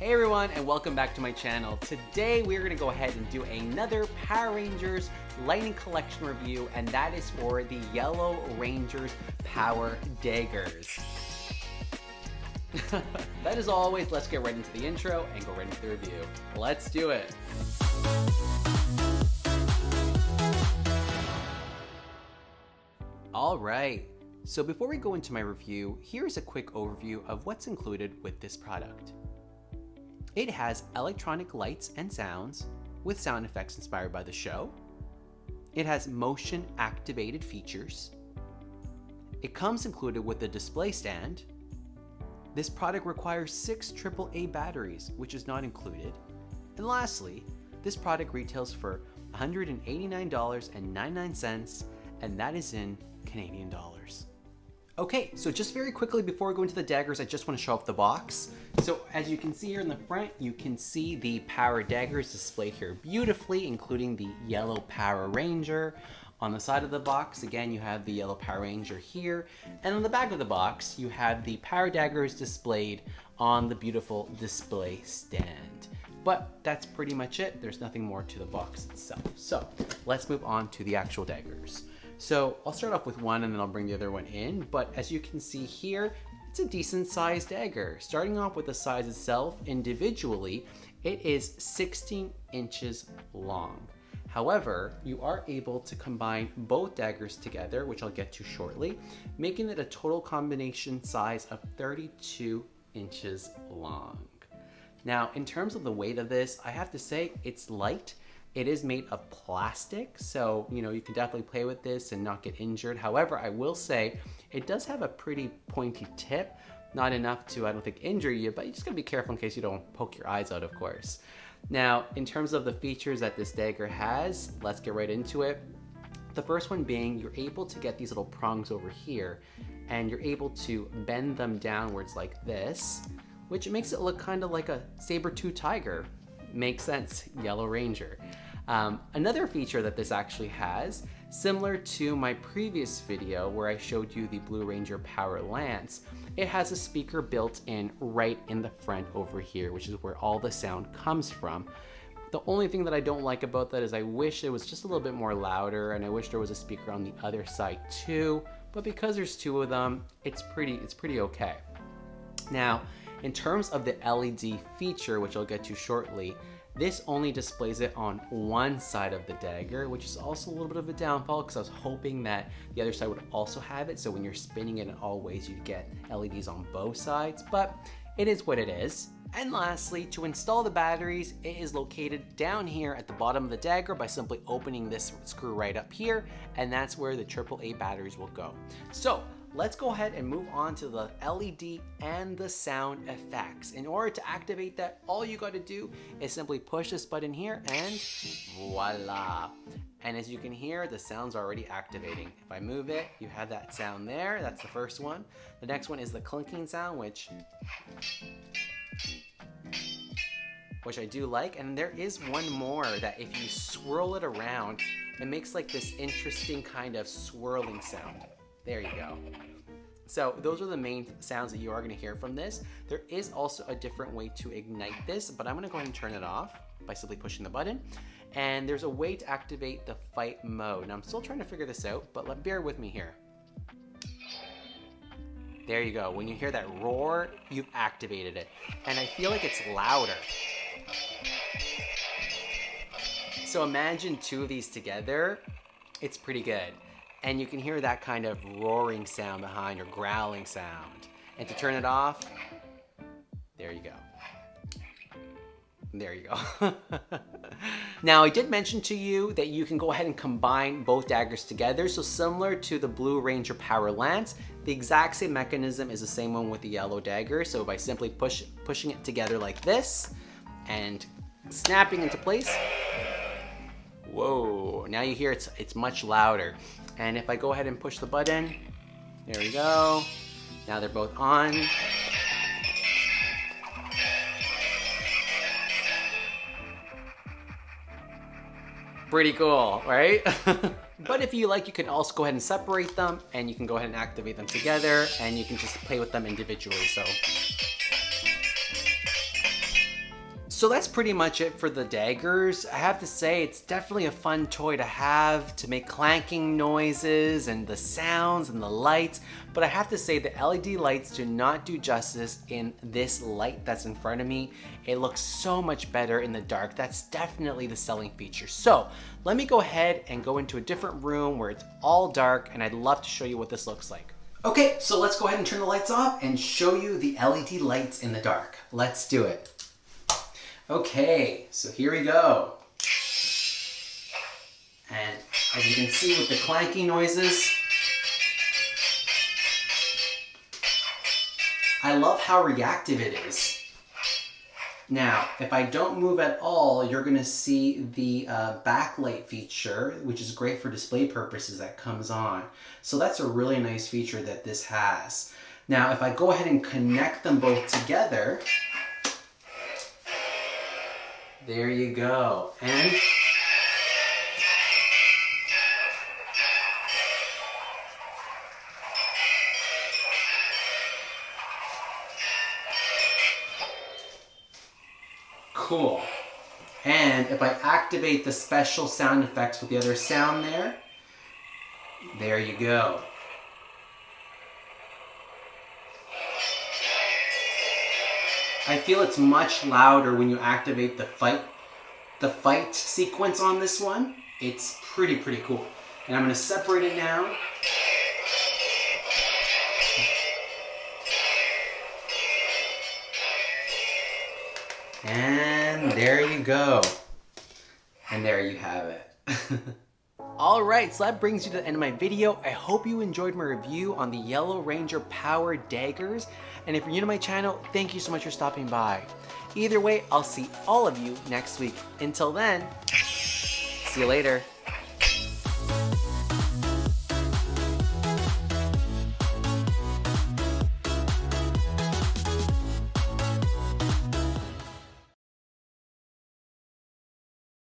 Hey everyone, and welcome back to my channel. Today we're going to go ahead and do another Power Rangers Lightning Collection review, and that is for the Yellow Rangers Power Daggers. That is always, let's get right into the intro and go right into the review. Let's do it. Alright, so before we go into my review, here's a quick overview of what's included with this product. It has electronic lights and sounds with sound effects inspired by the show. It has motion activated features. It comes included with a display stand. This product requires 6 AAA batteries, which is not included. And lastly, this product retails for $189.99, and that is in Canadian dollars. Okay, so just very quickly before we go into the daggers, I just want to show off the box. So as you can see here in the front, you can see the Power Daggers displayed here beautifully, including the Yellow Power Ranger. On the side of the box, again, you have the Yellow Power Ranger here. And on the back of the box, you have the Power Daggers displayed on the beautiful display stand. But that's pretty much it. There's nothing more to the box itself. So let's move on to the actual daggers. So I'll start off with one and then I'll bring the other one in. But as you can see here, it's a decent sized dagger. Starting off with the size itself, individually, it is 16 inches long. However, you are able to combine both daggers together, which I'll get to shortly, making it a total combination size of 32 inches long. Now, in terms of the weight of this, I have to say it's light. It is made of plastic, so you can definitely play with this and not get injured. However, I will say it does have a pretty pointy tip. Not enough to, I don't think, injure you, but you just gotta be careful in case you don't poke your eyes out, of course. Now, in terms of the features that this dagger has, let's get right into it. The first one being, you're able to get these little prongs over here, and you're able to bend them downwards like this, which makes it look kind of like a saber-toothed tiger. Makes sense, Yellow Ranger. Another feature that this actually has, similar to my previous video where I showed you the Blue Ranger Power Lance, it has a speaker built in right in the front over here, which is where all the sound comes from. The only thing that I don't like about that is I wish it was just a little bit more louder, and I wish there was a speaker on the other side too, but because there's 2 of them, it's pretty okay. Now, in terms of the LED feature, which I'll get to shortly, this only displays it on one side of the dagger, which is also a little bit of a downfall because I was hoping that the other side would also have it, so when you're spinning it in all ways, you'd get LEDs on both sides, but it is what it is. And lastly, to install the batteries, it is located down here at the bottom of the dagger by simply opening this screw right up here, and that's where the AAA batteries will go. So let's go ahead and move on to the LED and the sound effects. In order to activate that, all you got to do is simply push this button here and voila. And as you can hear, the sound's already activating. If I move it, you have that sound there. That's the first one. The next one is the clinking sound, which I do like. And there is one more that if you swirl it around, it makes like this interesting kind of swirling sound. There you go. So those are the main sounds that you are going to hear from this. There is also a different way to ignite this, but I'm going to go ahead and turn it off by simply pushing the button. And there's a way to activate the fight mode. Now I'm still trying to figure this out, but bear with me here. There you go. When you hear that roar, you've activated it. And I feel like it's louder. So imagine 2 of these together. It's pretty good. And you can hear that kind of roaring sound behind, or growling sound. And to turn it off, there you go. There you go. Now, I did mention to you that you can go ahead and combine both daggers together. So similar to the Blue Ranger Power Lance, the exact same mechanism is the same one with the Yellow Dagger. So by simply pushing it together like this and snapping into place, whoa, now you hear it's much louder. And if I go ahead and push the button, there we go. Now they're both on. Pretty cool, right? But if you like, you can also go ahead and separate them, and you can go ahead and activate them together, and you can just play with them individually. So So that's pretty much it for the daggers. I have to say, it's definitely a fun toy to have, to make clanking noises and the sounds and the lights. But I have to say the LED lights do not do justice in this light that's in front of me. It looks so much better in the dark. That's definitely the selling feature. So let me go ahead and go into a different room where it's all dark, and I'd love to show you what this looks like. Okay, so let's go ahead and turn the lights off and show you the LED lights in the dark. Let's do it. Okay, so here we go. And as you can see with the clanky noises, I love how reactive it is. Now, if I don't move at all, you're gonna see the backlight feature, which is great for display purposes, that comes on. So that's a really nice feature that this has. Now, if I go ahead and connect them both together, there you go. And cool. And if I activate the special sound effects with the other sound there you go. I feel it's much louder when you activate the fight sequence on this one. It's pretty cool. And I'm gonna separate it now. And there you go. And there you have it. Alright, so that brings you to the end of my video. I hope you enjoyed my review on the Yellow Ranger Power Daggers. And if you're new to my channel, thank you so much for stopping by. Either way, I'll see all of you next week. Until then, see you later.